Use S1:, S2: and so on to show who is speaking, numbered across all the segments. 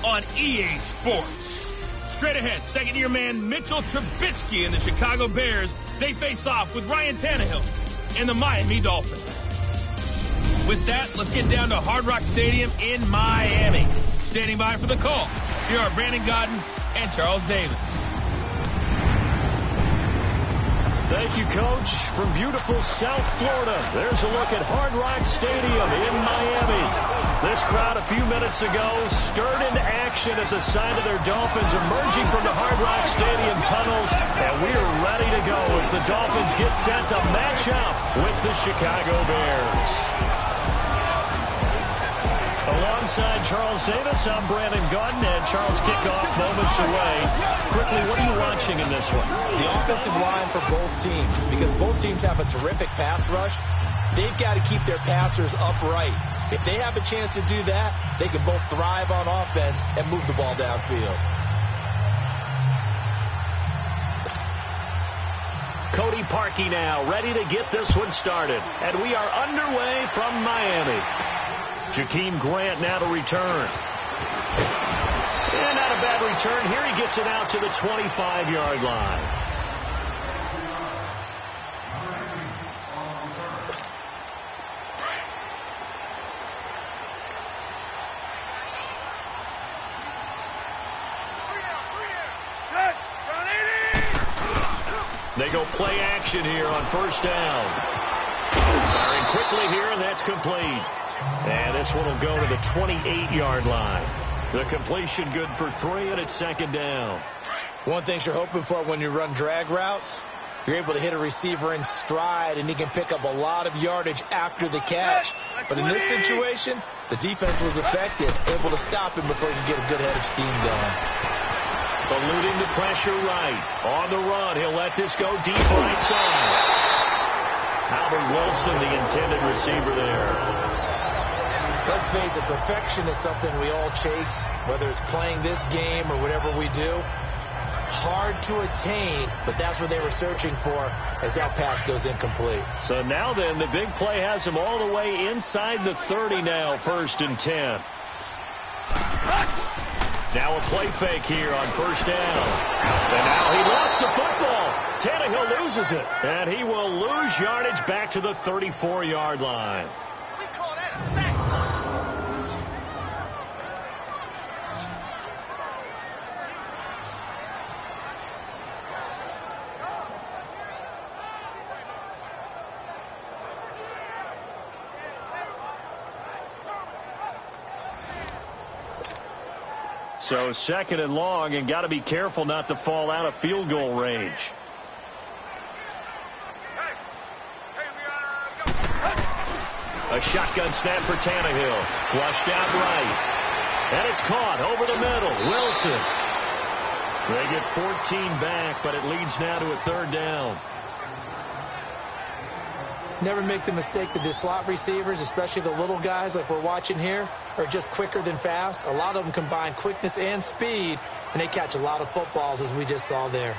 S1: on EA Sports. Straight ahead, second-year man Mitchell Trubisky and the Chicago Bears, they face off with Ryan Tannehill and the Miami Dolphins. With that, let's get down to Hard Rock Stadium in Miami. Standing by for the call, here are Brandon Godden and Charles Davis.
S2: Thank you, Coach. From beautiful South Florida, there's a look at Hard Rock Stadium in Miami. This crowd a few minutes ago stirred into action at the side of their Dolphins emerging from the Hard Rock Stadium tunnels, and we're ready to go as the Dolphins get set to match up with the Chicago Bears. Alongside Charles Davis, I'm Brandon Godden, and Charles kickoff moments away. Quickly, what are you watching in this one?
S3: The offensive line for both teams, because both teams have a terrific pass rush. They've got to keep their passers upright. If they have a chance to do that, they can both thrive on offense and move the ball downfield.
S2: Cody Parkey now, ready to get this one started. And we are underway from Miami. Jakeem Grant now to return. And not a bad return. Here he gets it out to the 25-yard line. They go play action here on first down. Firing quickly here, and that's complete. And this one will go to the 28-yard line. The completion good for 3, and it's second down.
S3: One thing you're hoping for when you run drag routes, you're able to hit a receiver in stride, and he can pick up a lot of yardage after the catch. But in this situation, the defense was effective, able to stop him before he could get a good head of steam going.
S2: Eluding the pressure right. On the run, he'll let this go deep right side. Albert Wilson, the intended receiver there.
S3: Let's face it, perfection is something we all chase, whether it's playing this game or whatever we do. Hard to attain, but that's what they were searching for as that pass goes incomplete.
S2: So now then, the big play has him all the way inside the 30 now, 1st and 10. Now a play fake here on first down. And now he lost the football. Tannehill loses it. And he will lose yardage back to the 34-yard line.
S4: We call that a sack.
S2: So second and long, and got to be careful not to fall out of field goal range. A shotgun snap for Tannehill. Flushed out right. And it's caught over the middle. Wilson. They get 14 back, but it leads now to a 3rd down.
S3: Never make the mistake that the slot receivers, especially the little guys like we're watching here, are just quicker than fast. A lot of them combine quickness and speed, and they catch a lot of footballs, as we just saw there.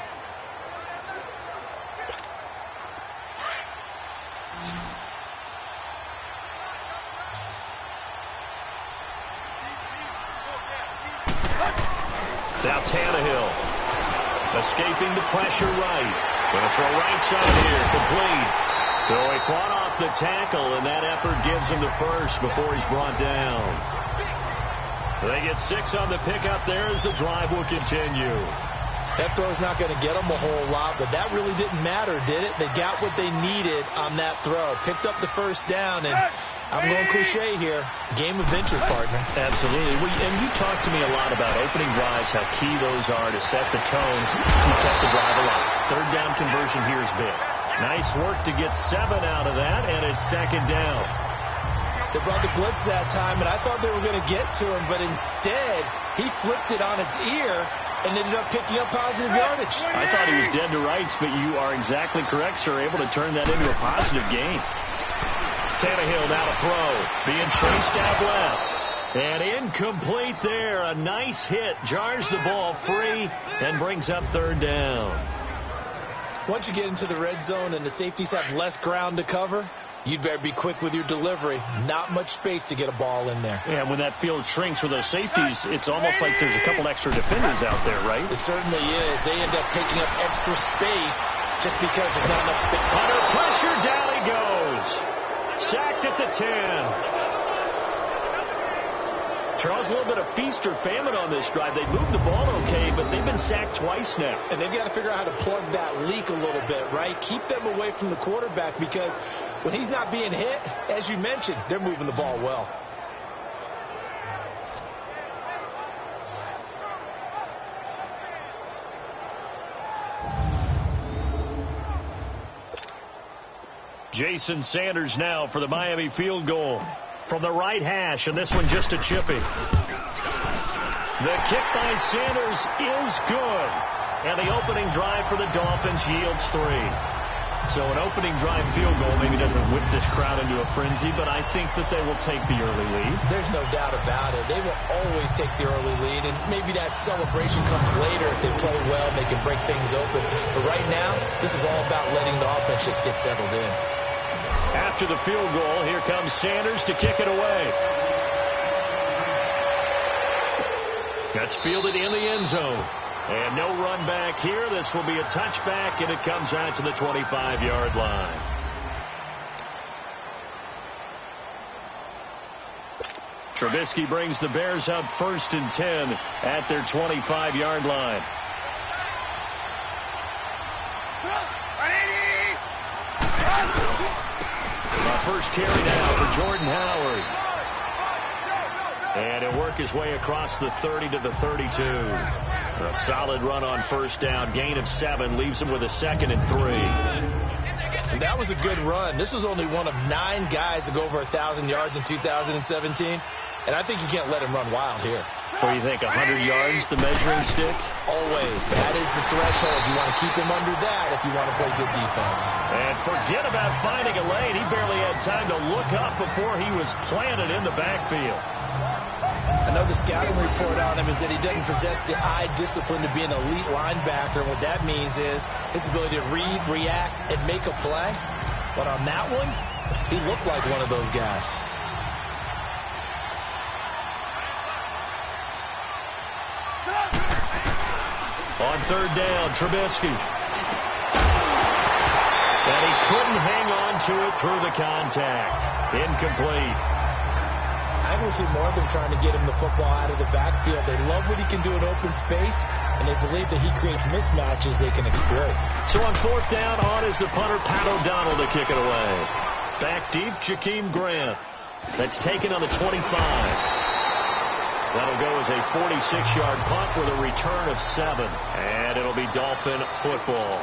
S2: Now Tannehill escaping the pressure right. Going to throw right side here, complete. So he fought off the tackle, and that effort gives him the first before he's brought down. They get 6 on the pickup there as the drive will continue.
S3: That throw's not going to get them a whole lot, but that really didn't matter, did it? They got what they needed on that throw. Picked up the first down, and I'm going cliche here. Game of inches, partner.
S2: Absolutely. And you talked to me a lot about opening drives, how key those are to set the tone, keep the drive alive. 3rd down conversion here is big. Nice work to get 7 out of that, and it's second down.
S3: They brought the blitz that time, and I thought they were going to get to him, but instead, he flipped it on its ear and ended up picking up positive yardage.
S2: I thought he was dead to rights, but you are exactly correct, sir, able to turn that into a positive gain. Tannehill now to throw, being chased out left. And incomplete there. A nice hit, jars the ball free, and brings up 3rd down.
S3: Once you get into the red zone and the safeties have less ground to cover, you'd better be quick with your delivery. Not much space to get a ball in there.
S2: Yeah, when that field shrinks with those safeties, it's almost like there's a couple extra defenders out there, right?
S3: It certainly is. They end up taking up extra space just because there's not enough space.
S2: Under pressure, down he goes. Sacked at the 10. Charles, a little bit of feast or famine on this drive. They moved the ball okay, but they've been sacked twice now.
S3: And they've got to figure out how to plug that leak a little bit, right? Keep them away from the quarterback, because when he's not being hit, as you mentioned, they're moving the ball well.
S2: Jason Sanders now for the Miami field goal from the right hash, and this one just a chippy. The kick by Sanders is good, and the opening drive for the Dolphins yields 3. So an opening drive field goal maybe doesn't whip this crowd into a frenzy, but I think that they will take the early lead.
S3: There's no doubt about it. They will always take the early lead, and maybe that celebration comes later. If they play well, they can break things open. But right now, this is all about letting the offense just get settled in.
S2: After the field goal, here comes Sanders to kick it away. That's fielded in the end zone. And no run back here. This will be a touchback, and it comes out to the 25-yard line. Trubisky brings the Bears up 1st and 10 at their 25-yard line. First carry now for Jordan Howard. And he'll work his way across the 30 to the 32. A solid run on first down. Gain of 7 leaves him with a 2nd and 3.
S3: And that was a good run. This was only one of 9 guys to go over 1,000 yards in 2017. And I think you can't let him run wild here.
S2: What do you think, 100 yards, the measuring stick?
S3: Always. That is the threshold. You want to keep him under that if you want to play good defense.
S2: And forget about finding a lane. He barely had time to look up before he was planted in the backfield.
S3: I know the scouting report on him is that he doesn't possess the eye discipline to be an elite linebacker. What that means is his ability to read, react, and make a play. But on that one, he looked like one of those guys.
S2: On third down, Trubisky. And he couldn't hang on to it through the contact. Incomplete.
S3: I will see more of them trying to get him the football out of the backfield. They love what he can do in open space, and they believe that he creates mismatches they can exploit.
S2: So on fourth down, on is the punter, Pat O'Donnell, to kick it away. Back deep, Jakeem Grant. That's taken on the 25. That'll go as a 46-yard punt with a return of 7. And it'll be Dolphin football.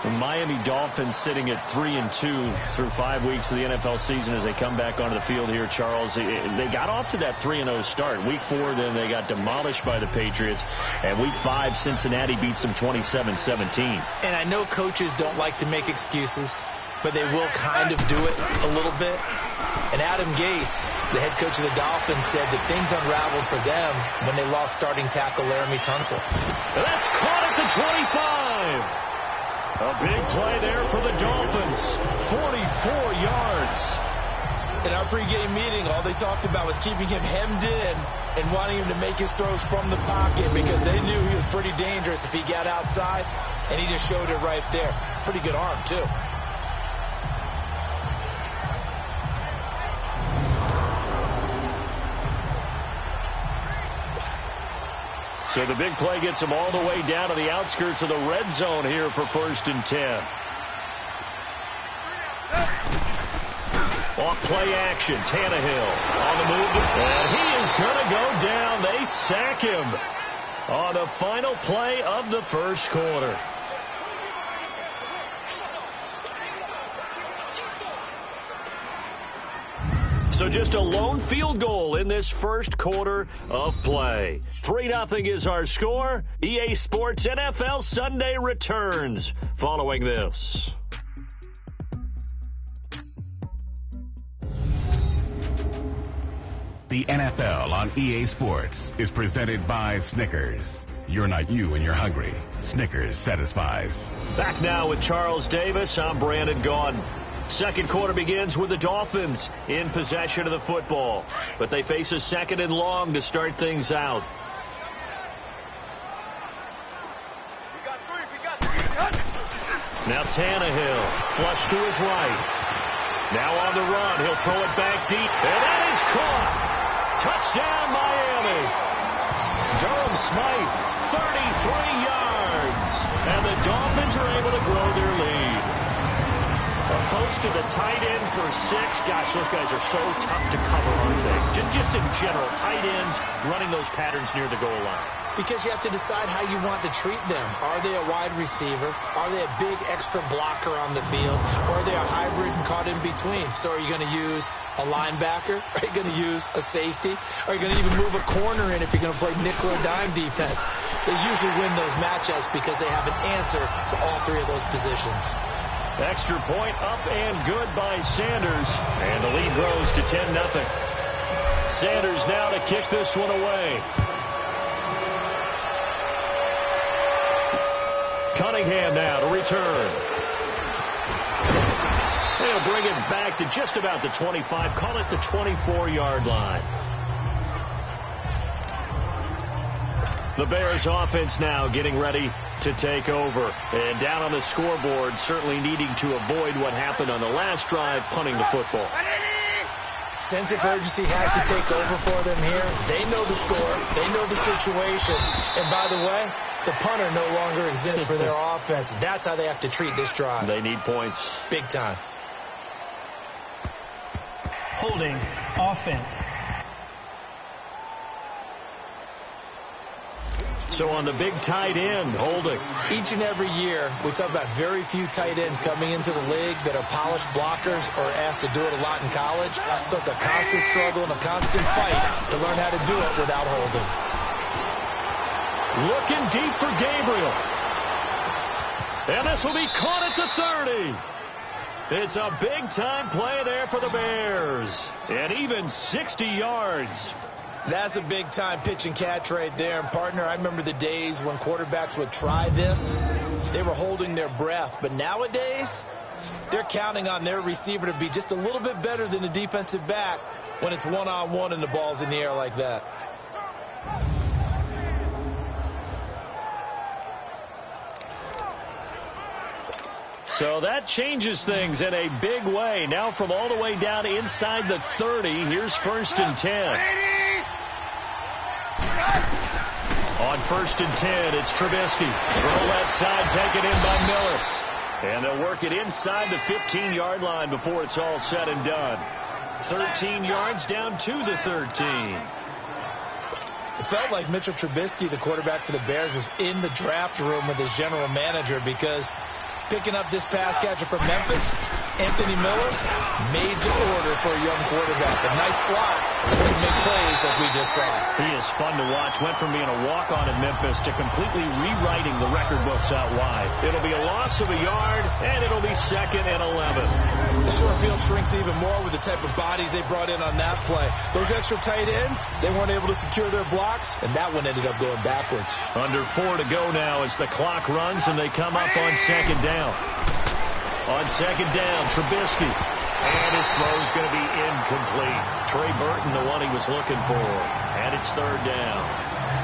S2: The Miami Dolphins sitting at 3-2 through 5 weeks of the NFL season as they come back onto the field here, Charles. They got off to that 3-0 start. Week 4, then they got demolished by the Patriots. And Week 5, Cincinnati beats them 27-17.
S3: And I know coaches don't like to make excuses, but they will kind of do it a little bit. And Adam Gase, the head coach of the Dolphins, said that things unraveled for them when they lost starting tackle Laramie Tunsil.
S2: That's caught at the 25. A big play there for the Dolphins. 44 yards.
S3: In our pregame meeting, all they talked about was keeping him hemmed in and wanting him to make his throws from the pocket because they knew he was pretty dangerous if he got outside, and he just showed it right there. Pretty good arm, too.
S2: So the big play gets him all the way down to the outskirts of the red zone here for 1st and 10. Off play action, Tannehill on the move, and he is going to go down. They sack him on the final play of the first quarter. So just a lone field goal in this first quarter of play. 3-0 is our score. EA Sports NFL Sunday returns following this.
S5: The NFL on EA Sports is presented by Snickers. You're not you when you're hungry. Snickers satisfies.
S2: Back now with Charles Davis. I'm Brandon Gaudin. Second quarter begins with the Dolphins in possession of the football, but they face a second and long to start things out. Now Tannehill, flush to his right. Now on the run, he'll throw it back deep, and that is caught. Touchdown, Miami. Durham Smythe, 33 yards, and the Dolphins are able to grow their lead. A post to the tight end for 6. Gosh, those guys are so tough to cover, aren't they? Just in general, tight ends running those patterns near the goal line.
S3: Because you have to decide how you want to treat them. Are they a wide receiver? Are they a big extra blocker on the field? Or are they a hybrid and caught in between? So are you going to use a linebacker? Are you going to use a safety? Are you going to even move a corner in if you're going to play nickel or dime defense? They usually win those matchups because they have an answer for all three of those positions.
S2: Extra point up and good by Sanders. And the lead grows to 10-0. Sanders now to kick this one away. Cunningham now to return. They'll bring it back to just about the 25. Call it the 24-yard line. The Bears offense now getting ready to take over. And down on the scoreboard, certainly needing to avoid what happened on the last drive, punting the football.
S3: Sense of urgency has to take over for them here. They know the score. They know the situation. And by the way, the punter no longer exists for their offense. That's how they have to treat this drive.
S2: They need points.
S3: Big time.
S6: Holding offense.
S2: So on the big tight end, holding.
S3: Each and every year, we talk about very few tight ends coming into the league that are polished blockers or asked to do it a lot in college. So it's a constant struggle and a constant fight to learn how to do it without holding.
S2: Looking deep for Gabriel. And this will be caught at the 30. It's a big-time play there for the Bears. And even 60 yards.
S3: That's a big-time pitch and catch right there. And, partner, I remember the days when quarterbacks would try this. They were holding their breath. But nowadays, they're counting on their receiver to be just a little bit better than the defensive back when it's one-on-one and the ball's in the air like that.
S2: So that changes things in a big way. Now from all the way down inside the 30, here's 1st and 10. On 1st and 10, it's Trubisky. Throw left side, taken in by Miller. And they'll work it inside the 15-yard line before it's all said and done. 13 yards down to the 13.
S3: It felt like Mitchell Trubisky, the quarterback for the Bears, was in the draft room with his general manager because picking up this pass catcher from Memphis, Anthony Miller, major order for a young quarterback. A nice slot to make plays like we just saw.
S2: He is fun to watch. Went from being a walk-on in Memphis to completely rewriting the record books out wide. It'll be a loss of a yard, and it'll be 2nd and 11.
S3: The short field shrinks even more with the type of bodies they brought in on that play. Those extra tight ends, they weren't able to secure their blocks, and that one ended up going backwards.
S2: Under 4 to go now as the clock runs, and they come up on 2nd down. On 2nd down, Trubisky. And his throw is going to be incomplete. Trey Burton, the one he was looking for. And it's 3rd down.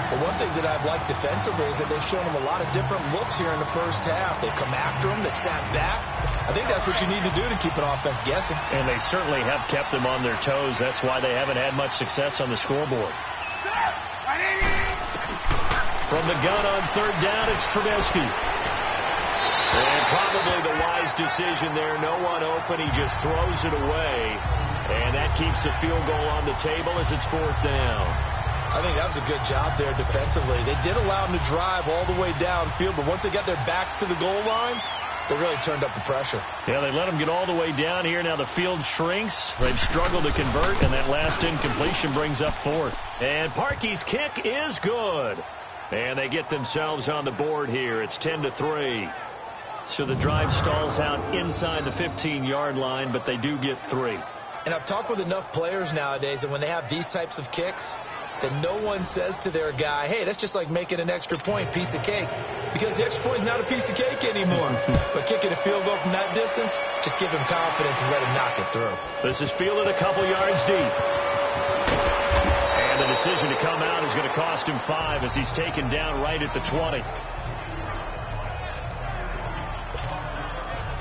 S3: Well, one thing that I've liked defensively is that they've shown him a lot of different looks here in the first half. They've come after him. They've sat back. I think that's what you need to do to keep an offense guessing.
S2: And they certainly have kept them on their toes. That's why they haven't had much success on the scoreboard. From the gun on 3rd down, it's Trubisky. And probably the wise decision there. No one open. He just throws it away. And that keeps the field goal on the table as it's 4th down.
S3: I think that was a good job there defensively. They did allow him to drive all the way downfield, but once they got their backs to the goal line, they really turned up the pressure.
S2: Yeah, they let him get all the way down here. Now the field shrinks. They've struggled to convert, and that last incompletion brings up 4th. And Parkey's kick is good. And they get themselves on the board here. It's 10-3. So the drive stalls out inside the 15-yard line, but they do get 3.
S3: And I've talked with enough players nowadays, and when they have these types of kicks, that no one says to their guy, hey, that's just like making an extra point, piece of cake. Because the extra point is not a piece of cake anymore. But kicking a field goal from that distance, just give him confidence and let him knock it through.
S2: This is fielded a couple yards deep. And the decision to come out is going to cost him 5 as he's taken down right at the 20.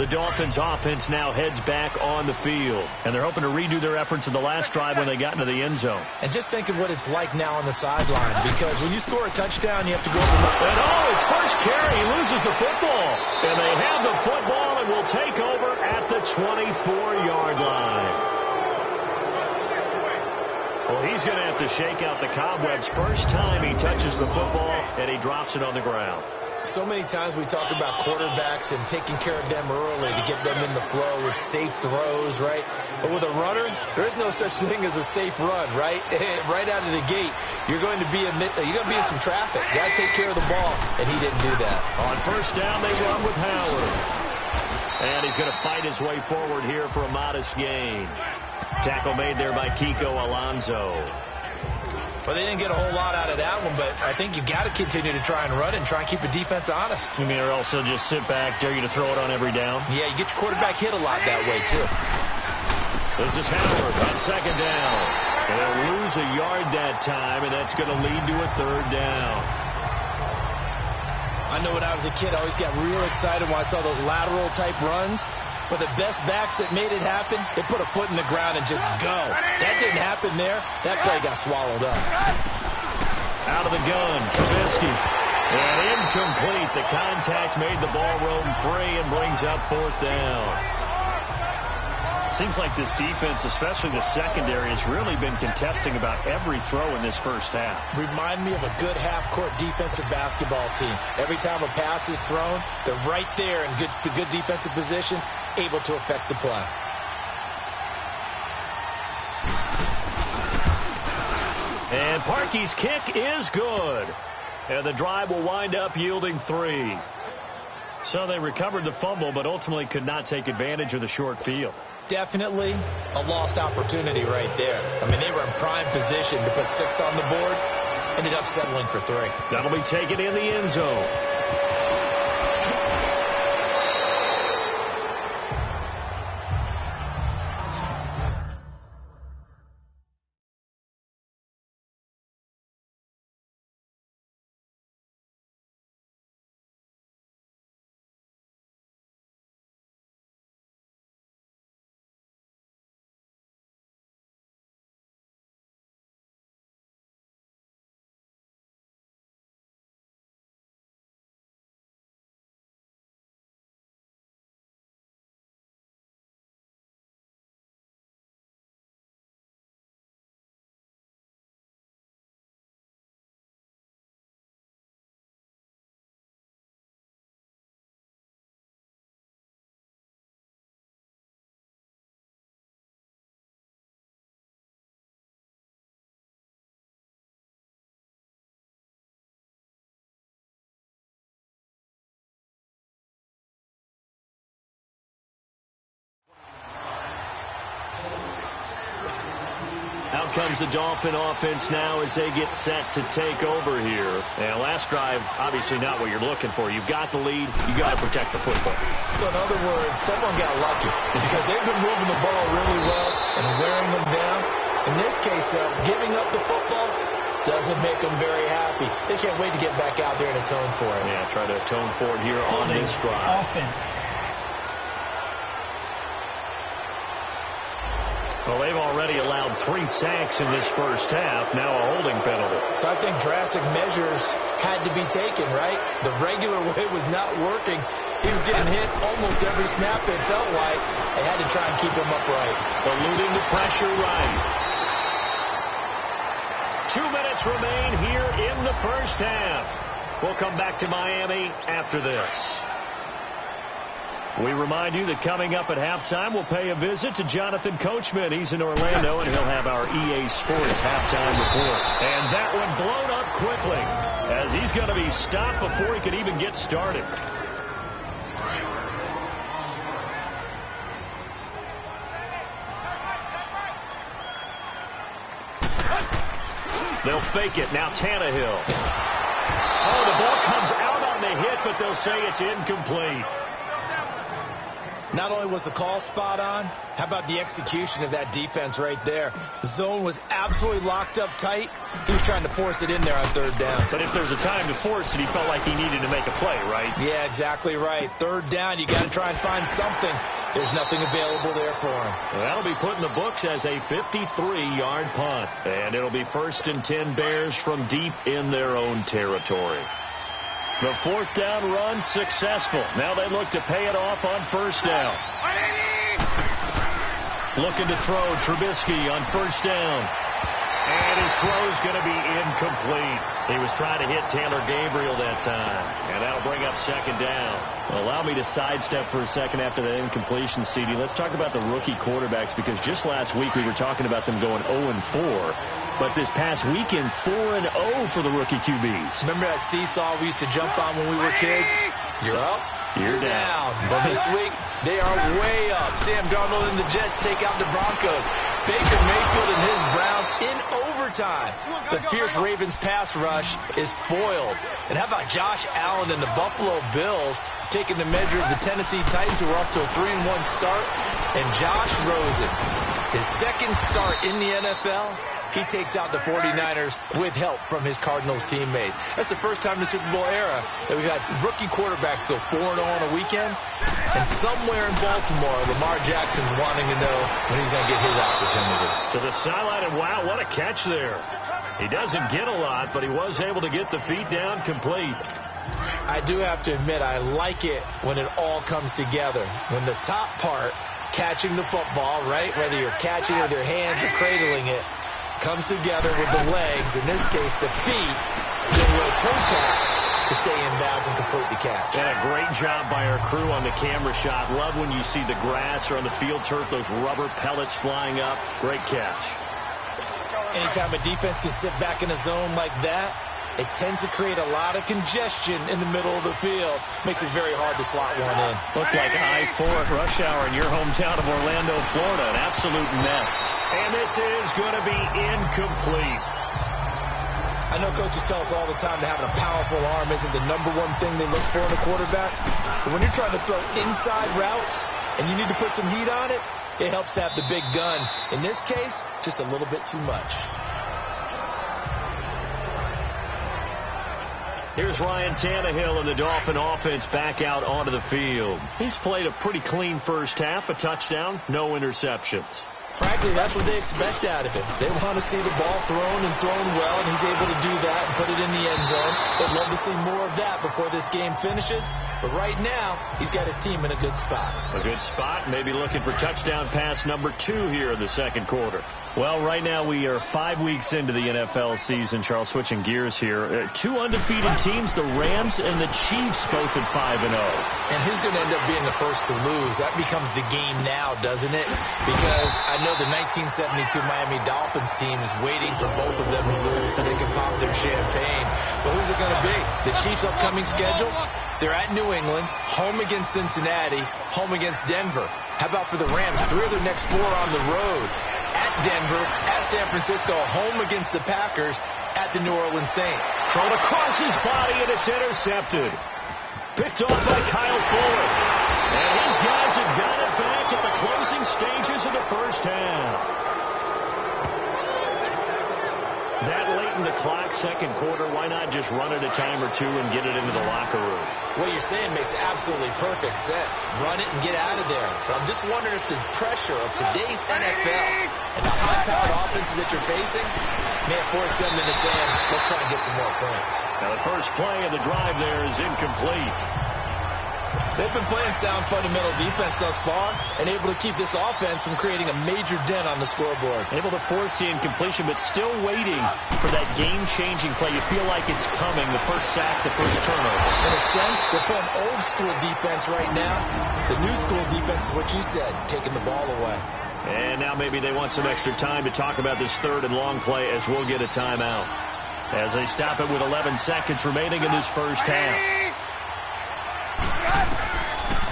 S2: The Dolphins offense now heads back on the field. And they're hoping to redo their efforts in the last drive when they got into the end zone.
S3: And just think of what it's like now on the sideline. Because when you score a touchdown, you have to go over.
S2: And his first carry, he loses the football. And they have the football and will take over at the 24-yard line. Well, he's going to have to shake out the cobwebs first time he touches the football, and he drops it on the ground.
S3: So many times we talk about quarterbacks and taking care of them early to get them in the flow with safe throws, right? But with a runner, there is no such thing as a safe run, right? Right out of the gate, you're going to be in some traffic. You got to take care of the ball, and he didn't do that.
S2: On first down, they run with Howard. And he's going to fight his way forward here for a modest gain. Tackle made there by Kiko Alonso.
S3: Well, they didn't get a whole lot out of that one, but I think you've got to continue to try and run and try and keep the defense honest.
S2: You mean or also just sit back, dare you to throw it on every down?
S3: Yeah, you get your quarterback hit a lot that way, too.
S2: This is Howard on second down. They'll lose a yard that time, and that's going to lead to a third down.
S3: I know when I was a kid, I always got real excited when I saw those lateral-type runs. But the best backs that made it happen, they put a foot in the ground and just go. That didn't happen there. That play got swallowed up.
S2: Out of the gun, Trubisky. And incomplete. The contact made the ball roam free and brings up fourth down. Seems like this defense, especially the secondary, has really been contesting about every throw in this first half.
S3: Remind me of a good half-court defensive basketball team. Every time a pass is thrown, they're right there in good defensive position, able to affect the play.
S2: And Parkey's kick is good. And the drive will wind up yielding 3. So they recovered the fumble, but ultimately could not take advantage of the short field.
S3: Definitely a lost opportunity right there. I mean, they were in prime position to put 6 on the board. Ended up settling for 3.
S2: That'll be taken in the end zone. Out comes the Dolphin offense now as they get set to take over here. And last drive, obviously not what you're looking for. You've got the lead. You've got to protect the football.
S3: So in other words, someone got lucky because they've been moving the ball really well and wearing them down. In this case, though, giving up the football doesn't make them very happy. They can't wait to get back out there and atone for it.
S2: Yeah, try to atone for it here on this drive.
S6: Offense.
S2: Well, they've already allowed 3 sacks in this first half. Now a holding penalty.
S3: So I think drastic measures had to be taken, right? The regular way was not working. He was getting hit almost every snap, it felt like. They had to try and keep him upright.
S2: Eluding the pressure right. 2 minutes remain here in the first half. We'll come back to Miami after this. We remind you that coming up at halftime, we'll pay a visit to Jonathan Coachman. He's in Orlando, and he'll have our EA Sports halftime report. And that one blown up quickly, as he's going to be stopped before he can even get started. They'll fake it. Now Tannehill. Oh, the ball comes out on the hit, but they'll say it's incomplete.
S3: Not only was the call spot on, how about the execution of that defense right there? The zone was absolutely locked up tight. He was trying to force it in there on third down.
S2: But if there's a time to force it, he felt like he needed to make a play, right?
S3: Yeah, exactly right. Third down, you got to try and find something. There's nothing available there for him.
S2: That'll be put in the books as a 53-yard punt. And it'll be 1st and 10 Bears from deep in their own territory. The 4th down run successful. Now they look to pay it off on 1st down. Looking to throw Trubisky on 1st down. And his throw's going to be incomplete. He was trying to hit Taylor Gabriel that time. And that'll bring up 2nd down. Well, allow me to sidestep for a second after that incompletion, CD. Let's talk about the rookie quarterbacks, because just last week we were talking about them going 0-4. But this past weekend, 4-0 for the rookie QBs.
S3: Remember that seesaw we used to jump on when we were kids? You're up, you're down. But this week, they are way up. Sam Darnold and the Jets take out the Broncos. Baker Mayfield and his Browns in overtime. The fierce Ravens pass rush is foiled. And how about Josh Allen and the Buffalo Bills taking the measure of the Tennessee Titans, who are up to a 3-1 start? And Josh Rosen, his 2nd start in the NFL, he takes out the 49ers with help from his Cardinals teammates. That's the first time in the Super Bowl era that we've had rookie quarterbacks go 4-0 on a weekend. And somewhere in Baltimore, Lamar Jackson's wanting to know when he's going to get his opportunity.
S2: To the sideline, and wow, what a catch there. He doesn't get a lot, but he was able to get the feet down complete.
S3: I do have to admit, I like it when it all comes together. When the top part, catching the football, right, whether you're catching it with your hands or cradling it, comes together with the legs, in this case the feet, get a little toe tap to stay in bounds and complete the catch.
S2: And a great job by our crew on the camera shot. Love when you see the grass or on the field turf, those rubber pellets flying up. Great catch.
S3: Anytime a defense can sit back in a zone like that, it tends to create a lot of congestion in the middle of the field. Makes it very hard to slot one in.
S2: Looked like I-4 at rush hour in your hometown of Orlando, Florida. An absolute mess. And this is going to be incomplete.
S3: I know coaches tell us all the time that having a powerful arm isn't the #1 thing they look for in a quarterback. But when you're trying to throw inside routes and you need to put some heat on it, it helps to have the big gun. In this case, just a little bit too much.
S2: Here's Ryan Tannehill and the Dolphin offense back out onto the field. He's played a pretty clean first half, a touchdown, no interceptions.
S3: Frankly, that's what they expect out of him. They want to see the ball thrown and thrown well, and he's able to do that and put it in the end zone. They'd love to see more of that before this game finishes. But right now, he's got his team in a good spot.
S2: A good spot, maybe looking for touchdown pass number 2 here in the 2nd quarter. Well, right now we are 5 weeks into the NFL season. Charles, switching gears here. 2 undefeated teams, the Rams and the Chiefs, both at 5-0.
S3: And who's going to end up being the first to lose? That becomes the game now, doesn't it? Because I know the 1972 Miami Dolphins team is waiting for both of them to lose so they can pop their champagne. But who's it going to be? The Chiefs' upcoming schedule? They're at New England, home against Cincinnati, home against Denver. How about for the Rams? 3 of their next 4 on the road. At Denver, at San Francisco, home against the Packers, at the New Orleans Saints.
S2: Thrown across his body, and it's intercepted. Picked off by Kyle Fuller. And his guys have got it back at the closing stages of the first half. That late in the clock, 2nd quarter, why not just run it a time or 2 and get it into the locker room?
S3: What you're saying makes absolutely perfect sense. Run it and get out of there. But I'm just wondering if the pressure of today's NFL and the high-powered offenses that you're facing may have forced them into saying, let's try and get some more points.
S2: Now the first play of the drive there is incomplete.
S3: They've been playing sound fundamental defense thus far and able to keep this offense from creating a major dent on the scoreboard.
S2: Able to force the incompletion, but still waiting for that game-changing play. You feel like it's coming, the first sack, the first turnover.
S3: In a sense, they're playing old-school defense right now. The new-school defense is what you said, taking the ball away.
S2: And now maybe they want some extra time to talk about this 3rd and long play as we'll get a timeout. As they stop it with 11 seconds remaining in this first half.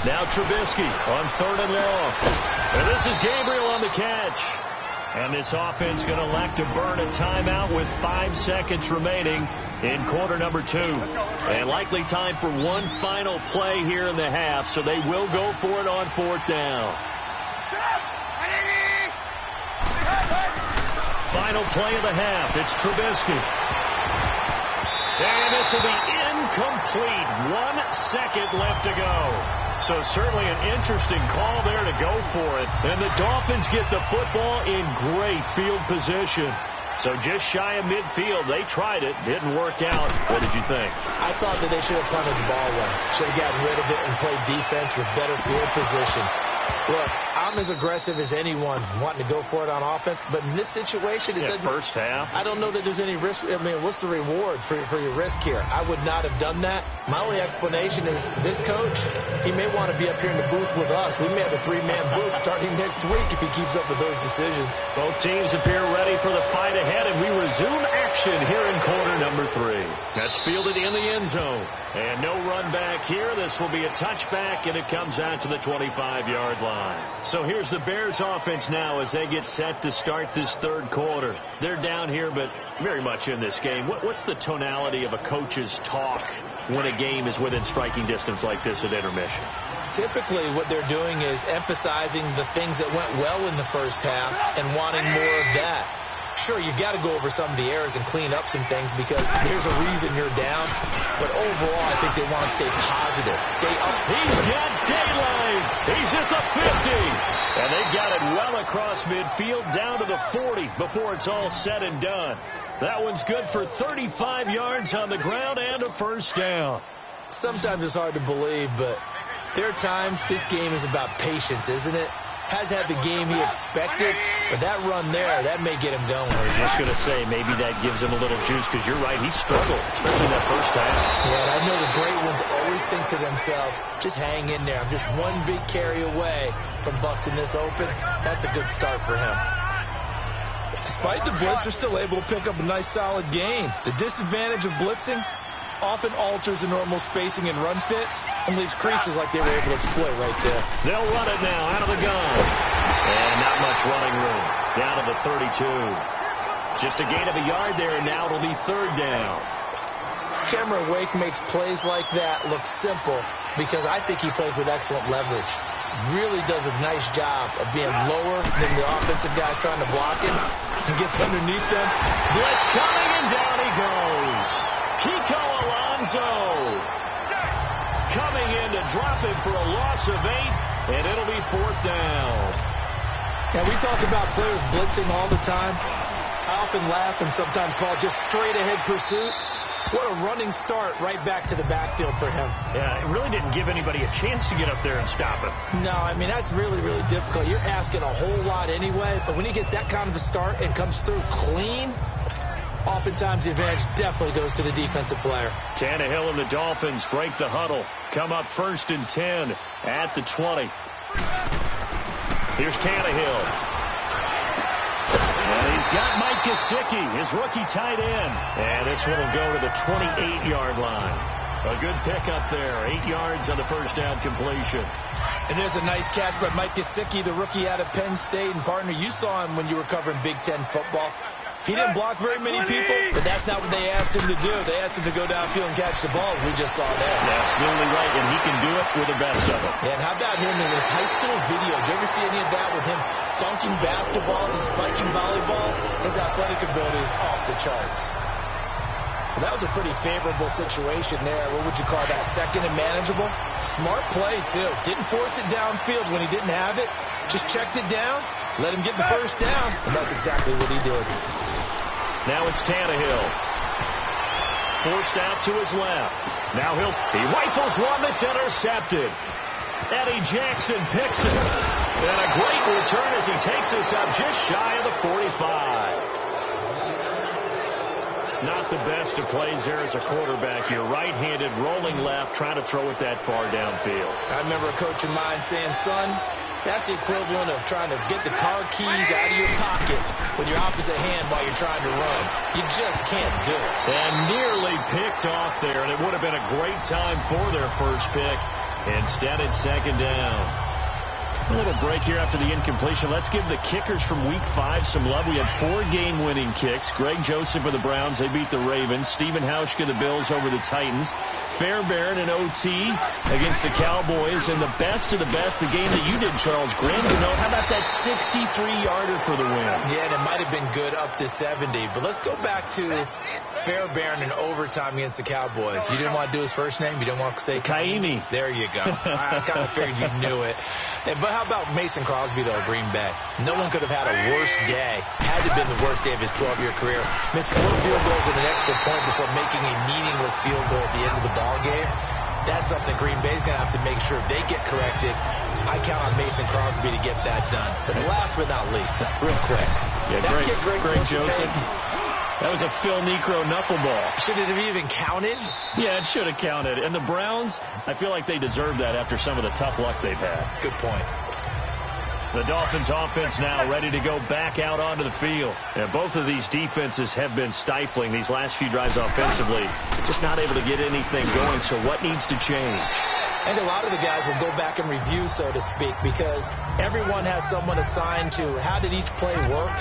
S2: Now Trubisky on 3rd and long. And this is Gabriel on the catch. And this offense going to elect to burn a timeout with 5 seconds remaining in quarter number 2. And likely time for one final play here in the half, so they will go for it on 4th down. Final play of the half. It's Trubisky. And this will be incomplete. 1 second left to go. So certainly an interesting call there to go for it. And the Dolphins get the football in great field position. So just shy of midfield. They tried it. Didn't work out. What did you think?
S3: I thought that they should have punted the ball away. Should have gotten rid of it and played defense with better field position. Look, I'm as aggressive as anyone wanting to go for it on offense, but in this situation, it doesn't.
S2: First half.
S3: I don't know that there's any risk. I mean, what's the reward for your risk here? I would not have done that. My only explanation is this coach, he may want to be up here in the booth with us. We may have a 3-man booth starting next week if he keeps up with those decisions.
S2: Both teams appear ready for the fight ahead, and we resume action here in quarter number 3. That's fielded in the end zone. And no run back here. This will be a touchback, and it comes out to the 25-yard line. So here's the Bears offense now as they get set to start this 3rd quarter. They're down here, but very much in this game. What's the tonality of a coach's talk when a game is within striking distance like this at intermission?
S3: Typically, what they're doing is emphasizing the things that went well in the first half and wanting more of that. Sure, you've got to go over some of the errors and clean up some things because there's a reason you're down. But overall, I think they want to stay positive, stay up.
S2: He's got daylight. He's at the 50. And they got it well across midfield down to the 40 before it's all said and done. That one's good for 35 yards on the ground and a first down.
S3: Sometimes it's hard to believe, but there are times this game is about patience, isn't it? Has had the game he expected, but that run there, that may get him going.
S2: I was just going to say, maybe that gives him a little juice, because you're right, he struggled, especially in that first half.
S3: Yeah, and I know the great ones always think to themselves, just hang in there. I'm just one big carry away from busting this open. That's a good start for him. Despite the blitz, they're still able to pick up a nice, solid gain. The disadvantage of blitzing often alters the normal spacing and run fits and leaves creases like they were able to exploit right there.
S2: They'll run it now out of the gun. And not much running room. Down to the 32. Just a gain of a yard there, and now it'll be 3rd down.
S3: Cameron Wake makes plays like that look simple because I think he plays with excellent leverage. Really does a nice job of being lower than the offensive guys trying to block him and gets underneath them.
S2: Blitz coming, and down he goes. Kiko Alonso coming in to drop him for a loss of 8, and it'll be 4th down.
S3: Now, we talk about players blitzing all the time. I often laugh and sometimes call it just straight-ahead pursuit. What a running start right back to the backfield for him.
S2: Yeah, it really didn't give anybody a chance to get up there and stop him.
S3: No, I mean, that's really, really difficult. You're asking a whole lot anyway, but when he gets that kind of a start and comes through clean, oftentimes the advantage definitely goes to the defensive player.
S2: Tannehill and the Dolphins break the huddle. Come up 1st and 10 at the 20. Here's Tannehill. And he's got Mike Gesicki, his rookie tight end. And this one will go to the 28-yard line. A good pickup there. 8 yards on the first down completion.
S3: And there's a nice catch by Mike Gesicki, the rookie out of Penn State. And, partner, you saw him when you were covering Big Ten football. He didn't block very many people, but that's not what they asked him to do. They asked him to go downfield and catch the ball, as we just saw there.
S2: Absolutely right, and he can do it with the best of them.
S3: Yeah, and how about him in his high school video? Did you ever see any of that with him dunking basketballs and spiking volleyballs? His athletic ability is off the charts. Well, that was a pretty favorable situation there. What would you call that? Second and manageable? Smart play, too. Didn't force it downfield when he didn't have it. Just checked it down, let him get the first down, and that's exactly what he did.
S2: Now it's Tannehill. Forced out to his left. Now he rifles one that's intercepted. Eddie Jackson picks it. And a great return as he takes us up just shy of the 45. Not the best of plays there as a quarterback. You're right-handed, rolling left, trying to throw it that far downfield.
S3: I remember a coach of mine saying, son, that's the equivalent of trying to get the car keys out of your pocket with your opposite hand while you're trying to run. You just can't do it.
S2: And nearly picked off there, and it would have been a great time for their first pick. Instead, it's 2nd down. A little break here after the incompletion. Let's give the kickers from Week 5 some love. We had 4 game-winning kicks. Greg Joseph for the Browns. They beat the Ravens. Stephen Hauschka, the Bills, over the Titans. Fairbairn and OT against the Cowboys. And the best of the best, the game that you did, Charles, Graham Gano. How about that 63-yarder for the win?
S3: Yeah, and it might have been good up to 70. But let's go back to Fairbairn in overtime against the Cowboys. You didn't want to do his first name? You didn't want to say
S2: Kaimi?
S3: There you go. I kind of figured you knew it. But how about Mason Crosby, though, Green Bay? No one could have had a worse day. Had to have been the worst day of his 12-year career. Missed 4 field goals and an extra point before making a meaningless field goal at the end of the ball game. That's something Green Bay's going to have to make sure they get corrected. I count on Mason Crosby to get that done. But last but not least, real quick.
S2: Yeah, Greg Joseph. That was a Phil Necro knuckleball.
S3: Should it have even counted?
S2: Yeah, it should have counted. And the Browns, I feel like they deserve that after some of the tough luck they've had.
S3: Good point.
S2: The Dolphins offense now ready to go back out onto the field. And both of these defenses have been stifling these last few drives offensively. Just not able to get anything going, so what needs to change?
S3: And a lot of the guys will go back and review, so to speak, because everyone has someone assigned to how did each play work.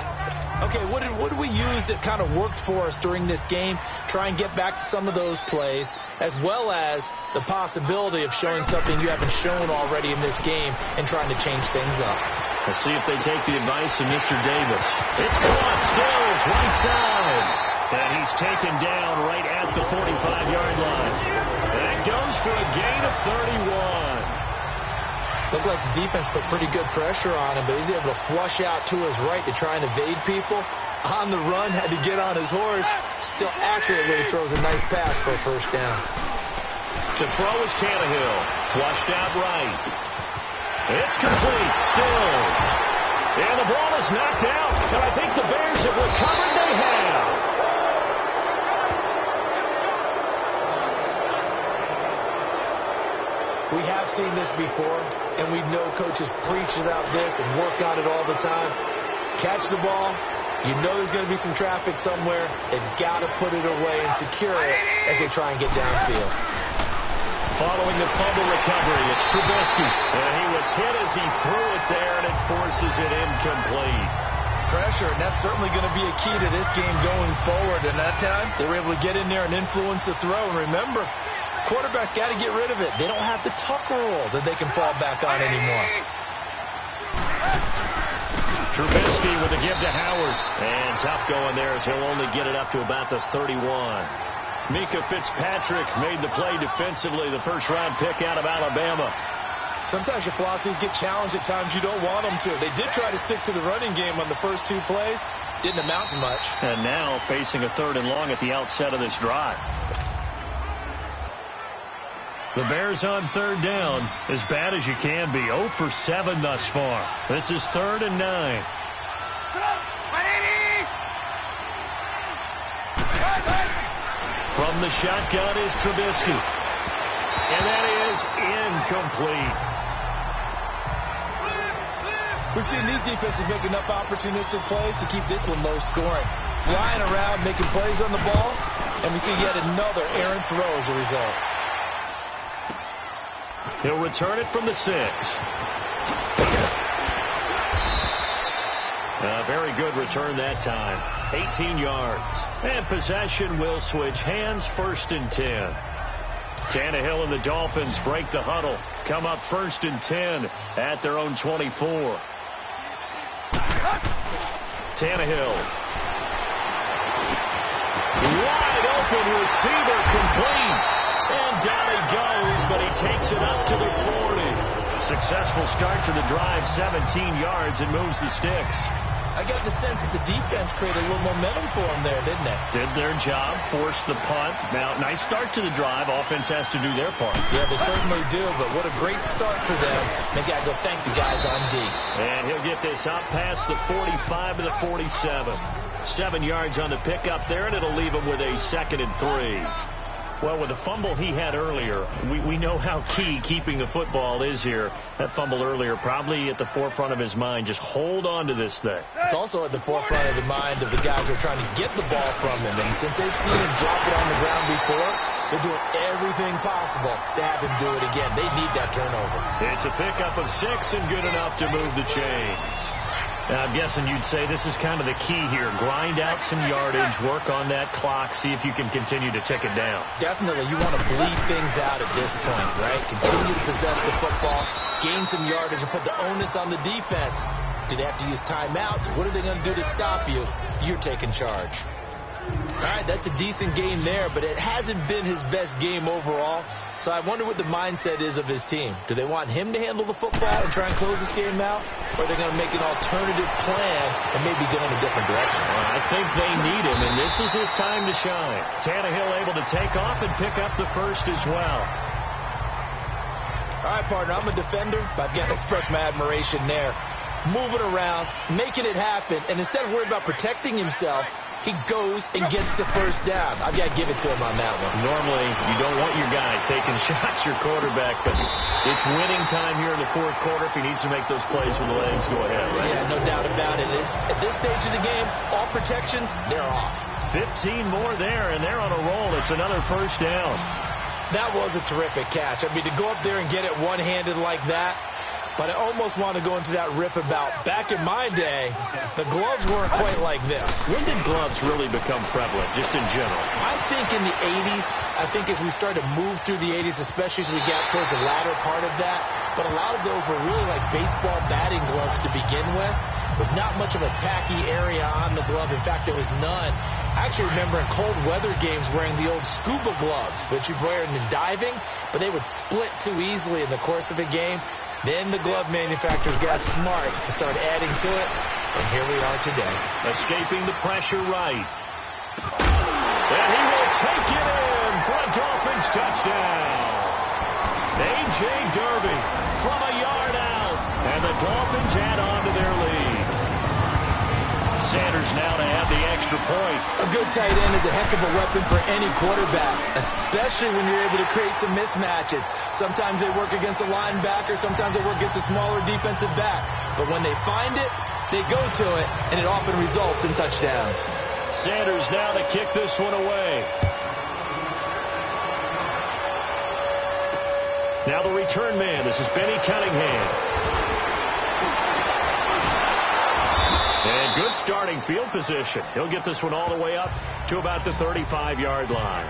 S3: Okay, what did we use that kind of worked for us during this game? Try and get back to some of those plays, as well as the possibility of showing something you haven't shown already in this game and trying to change things up.
S2: Let's see if they take the advice of Mr. Davis. It's caught, Stills, right side. And he's taken down right at the 45-yard line. And goes for a gain of 31.
S3: Looked like the defense put pretty good pressure on him, but he's able to flush out to his right to try and evade people. On the run, had to get on his horse. Still accurately throws a nice pass for a first down.
S2: To throw is Tannehill. Flushed out right. It's complete. Stills. And the ball is knocked out. And I think the Bears have recovered. They have.
S3: We have seen this before, and we know coaches preach about this and work on it all the time. Catch the ball. You know there's going to be some traffic somewhere. They've got to put it away and secure it as they try and get downfield.
S2: Following the fumble recovery, it's Trubisky. And he was hit as he threw it there, and it forces it incomplete.
S3: Pressure, and that's certainly going to be a key to this game going forward. And that time, they were able to get in there and influence the throw. And remember, quarterbacks got to get rid of it. They don't have the Tucker rule that they can fall back on anymore.
S2: Trubisky with a give to Howard. And tough going there as he'll only get it up to about the 31. Mika Fitzpatrick made the play defensively, the first-round pick out of Alabama.
S3: Sometimes your philosophies get challenged at times you don't want them to. They did try to stick to the running game on the first 2 plays. Didn't amount to much.
S2: And now facing a 3rd and long at the outset of this drive. The Bears on 3rd down, as bad as you can be. 0 for 7 thus far. This is 3rd and 9. From the shotgun is Trubisky. And that is incomplete.
S3: We've seen these defenses make enough opportunistic plays to keep this one low scoring. Flying around, making plays on the ball, and we see yet another errant throw as a result.
S2: He'll return it from the 6. A very good return that time. 18 yards. And possession will switch hands, 1st and 10. Tannehill and the Dolphins break the huddle. Come up 1st and 10 at their own 24. Tannehill. Wide open receiver, complete. And down he goes, but he takes it up to the 40. Successful start to the drive, 17 yards, and moves the sticks.
S3: I got the sense that the defense created a little momentum for them there, didn't they?
S2: Did their job, forced the punt. Now, nice start to the drive. Offense has to do their part.
S3: Yeah, they certainly do, but what a great start for them. They got to go thank the guys on D.
S2: And he'll get this out past the 45 to the 47. 7 yards on the pickup there, and it'll leave him with a 2nd and 3. Well, with the fumble he had earlier, we know how key keeping the football is here. That fumble earlier probably at the forefront of his mind. Just hold on to this thing.
S3: It's also at the forefront of the mind of the guys who are trying to get the ball from him. And since they've seen him drop it on the ground before, they're doing everything everything possible to have him do it again. They need that turnover.
S2: It's a pickup of 6 and good enough to move the chains. Now, I'm guessing you'd say this is kind of the key here. Grind out some yardage, work on that clock, see if you can continue to tick it down.
S3: Definitely, you want to bleed things out at this point, right? Continue to possess the football, gain some yardage, and put the onus on the defense. Do they have to use timeouts? What are they going to do to stop you? You're taking charge. All right, that's a decent game there, but it hasn't been his best game overall. So I wonder what the mindset is of his team. Do they want him to handle the football and try and close this game out? Or are they going to make an alternative plan and maybe go in a different direction?
S2: Well, I think they need him, and this is his time to shine. Tannehill able to take off and pick up the first as well.
S3: All right, partner, I'm a defender, but I've got to express my admiration there. Moving around, making it happen, and instead of worrying about protecting himself, he goes and gets the first down. I've got to give it to him on that one.
S2: Normally, you don't want your guy taking shots, your quarterback, but it's winning time here in the fourth quarter. If he needs to make those plays with the legs, go ahead, right?
S3: Yeah, no doubt about it. At this stage of the game, all protections, they're off.
S2: 15 more there, and they're on a roll. It's another first down.
S3: That was a terrific catch. I mean, to go up there and get it one-handed like that, but I almost want to go into that riff about back in my day, the gloves weren't quite like this.
S2: When did gloves really become prevalent, just in general?
S3: I think in the 80s. I think as we started to move through the 80s, especially as we got towards the latter part of that. But a lot of those were really like baseball batting gloves to begin with not much of a tacky area on the glove. In fact, there was none. I actually remember in cold weather games wearing the old scuba gloves, which you'd wear in diving, but they would split too easily in the course of a game. Then the glove manufacturers got smart and started adding to it, and here we are today.
S2: Escaping the pressure right. And he will take it in for a Dolphins touchdown. A.J. Derby from a yard out, and the Dolphins add on to their lead. Sanders now to add the extra point.
S3: A good tight end is a heck of a weapon for any quarterback, especially when you're able to create some mismatches. Sometimes they work against a linebacker, sometimes they work against a smaller defensive back. But when they find it, they go to it, and it often results in touchdowns.
S2: Sanders now to kick this one away. Now the return man. This is Benny Cunningham. And good starting field position. He'll get this one all the way up to about the 35-yard line.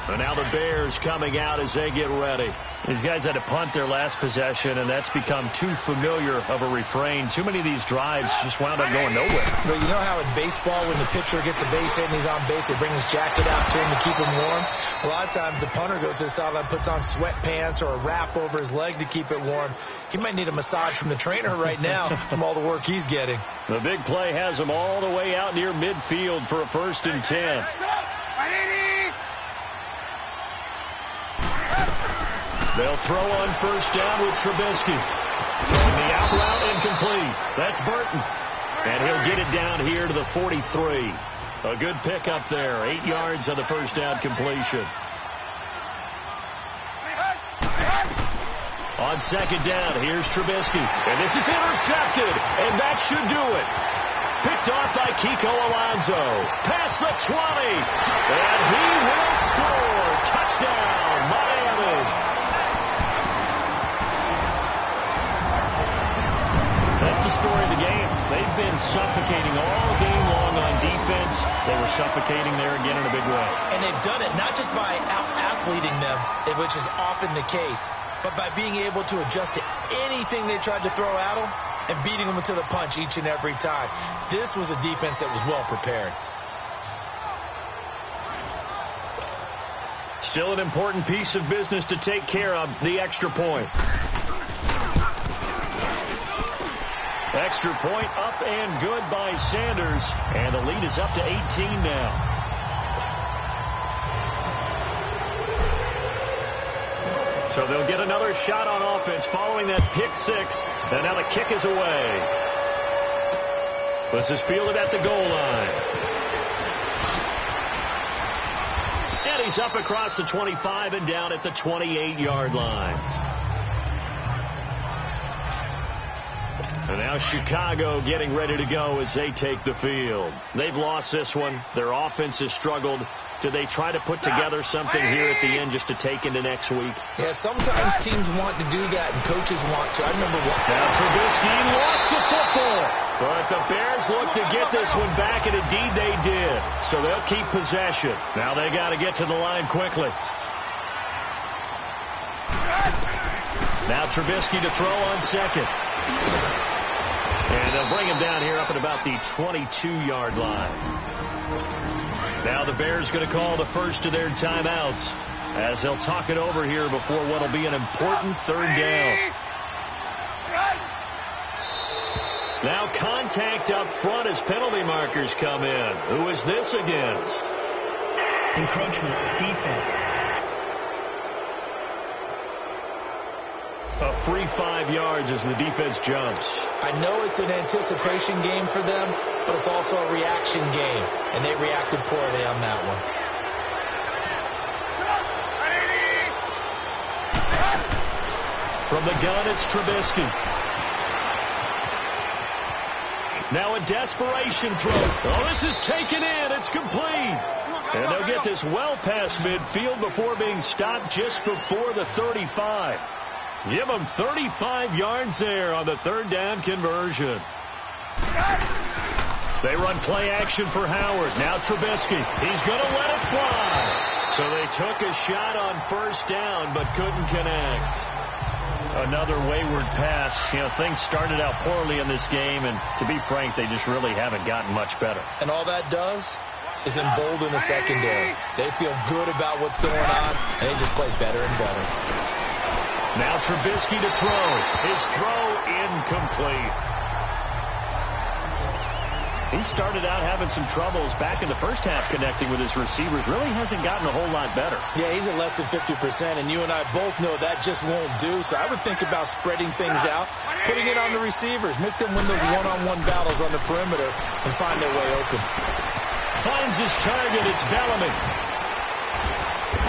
S2: And now the Bears coming out as they get ready. These guys had to punt their last possession, and that's become too familiar of a refrain. Too many of these drives just wound up going nowhere.
S3: But you know how in baseball, when the pitcher gets a base hit and he's on base, they bring his jacket out to him to keep him warm? A lot of times the punter goes to the sideline, puts on sweatpants or a wrap over his leg to keep it warm. He might need a massage from the trainer right now from all the work he's getting.
S2: The big play has him all the way out near midfield for a 1st and 10. They'll throw on first down with Trubisky. Throwing the out route incomplete. That's Burton. And he'll get it down here to the 43. A good pickup there. 8 yards on the first down completion. On second down, here's Trubisky. And this is intercepted. And that should do it. Picked off by Kiko Alonso. Past the 20. And he will score. Touchdown, Miami. That's the story of the game. They've been suffocating all game long on defense. They were suffocating there again in a big way.
S3: And they've done it not just by out-athleting them, which is often the case, but by being able to adjust to anything they tried to throw at them and beating them to the punch each and every time. This was a defense that was well prepared.
S2: Still an important piece of business to take care of, the extra point. Extra point up and good by Sanders. And the lead is up to 18 now. So they'll get another shot on offense following that pick six. And now the kick is away. This is fielded at the goal line. And he's up across the 25 and down at the 28-yard line. And now Chicago getting ready to go as they take the field. They've lost this one. Their offense has struggled. Do they try to put together something here at the end just to take into next week?
S3: Yeah, sometimes teams want to do that and coaches want to. I remember one.
S2: Now Trubisky lost the football. But the Bears look to get this one back, and indeed they did. So they'll keep possession. Now they got to get to the line quickly. Now Trubisky to throw on second. And they'll bring him down here up at about the 22-yard line. Now the Bears going to call the first of their timeouts as they'll talk it over here before what will be an important third down. Now contact up front as penalty markers come in. Who is this against?
S6: Encroachment, defense.
S2: A free 5 yards as the defense jumps.
S3: I know it's an anticipation game for them, but it's also a reaction game, and they reacted poorly on that one.
S2: From the gun, it's Trubisky. Now a desperation throw. Oh, this is taken in. It's complete. And they'll get this well past midfield before being stopped just before the 35. Give them 35 yards there on the third down conversion. They run play action for Howard. Now Trubisky. He's going to let it fly. So they took a shot on first down but couldn't connect. Another wayward pass. You know, things started out poorly in this game, and to be frank, they just really haven't gotten much better.
S3: And all that does is embolden the secondary. They feel good about what's going on, and they just play better and better.
S2: Now Trubisky to throw. His throw incomplete. He started out having some troubles back in the first half connecting with his receivers. Really hasn't gotten a whole lot better.
S3: Yeah, he's at less than 50%, and you and I both know that just won't do. So I would think about spreading things out, putting it on the receivers, make them win those one-on-one battles on the perimeter and find their way open.
S2: Finds his target. It's Bellamy.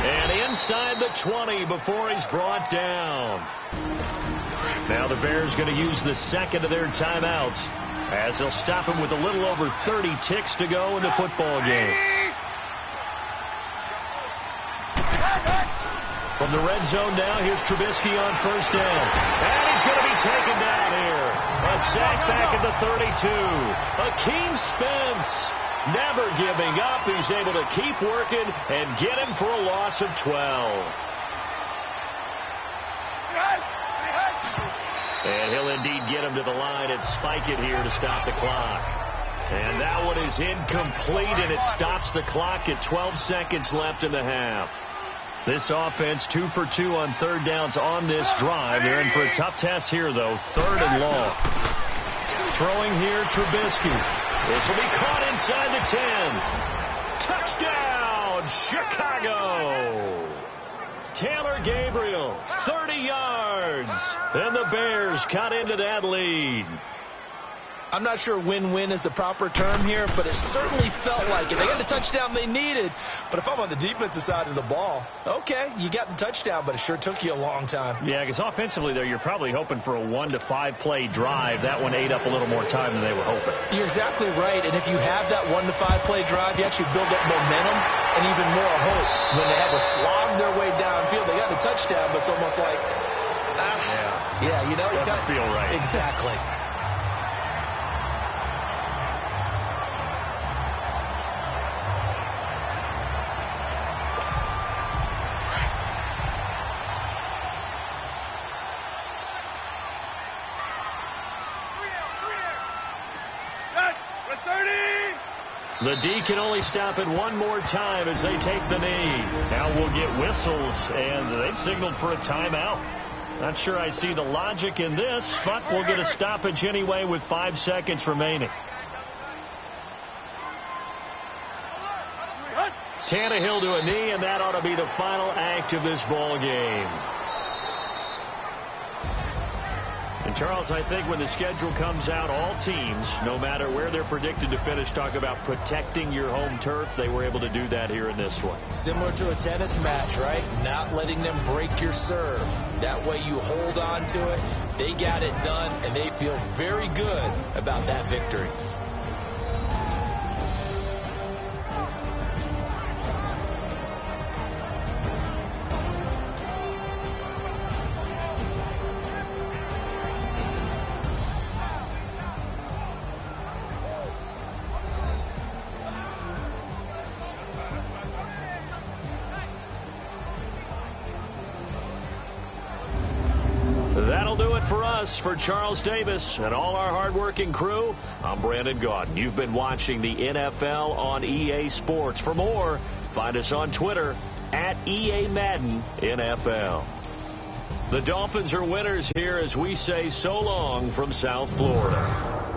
S2: And inside the 20 before he's brought down. Now the Bears going to use the second of their timeouts as they'll stop him with a little over 30 ticks to go in the football game. From the red zone now, here's Trubisky on first down. And he's going to be taken down here. A sack back at the 32. Akeem Spence never giving up. He's able to keep working and get him for a loss of 12. And he'll indeed get him to the line and spike it here to stop the clock. And that one is incomplete, and it stops the clock at 12 seconds left in the half. This offense 2 for 2 on third downs on this drive. They're in for a tough test here, though. Third and long. Throwing here, Trubisky. This will be caught inside the 10. Touchdown, Chicago. Taylor Gabriel, 30 yards. And the Bears cut into that lead.
S3: I'm not sure win-win is the proper term here, but it certainly felt like it. They got the touchdown they needed, but if I'm on the defensive side of the ball, okay, you got the touchdown, but it sure took you a long time.
S2: Yeah, because offensively, though, you're probably hoping for a 1 to 5 play drive. That one ate up a little more time than they were hoping.
S3: You're exactly right, and if you have that 1 to 5 play drive, you actually build up momentum and even more hope. When they had to slog their way downfield, they got the touchdown, but it's almost like, yeah, you know, it
S2: doesn't feel right.
S3: Exactly.
S2: The D can only stop it one more time as they take the knee. Now we'll get whistles, and they've signaled for a timeout. Not sure I see the logic in this, but we'll get a stoppage anyway with 5 seconds remaining. Tannehill to a knee, and that ought to be the final act of this ball game. And Charles, I think when the schedule comes out, all teams, no matter where they're predicted to finish, talk about protecting your home turf. They were able to do that here in this one.
S3: Similar to a tennis match, right? Not letting them break your serve. That way you hold on to it, They got it done, and they feel very good about that victory.
S2: That'll do it for us. For Charles Davis and all our hardworking crew, I'm Brandon Gaudin. You've been watching the NFL on EA Sports. For more, find us on Twitter at EA Madden NFL. The Dolphins are winners here as we say so long from South Florida.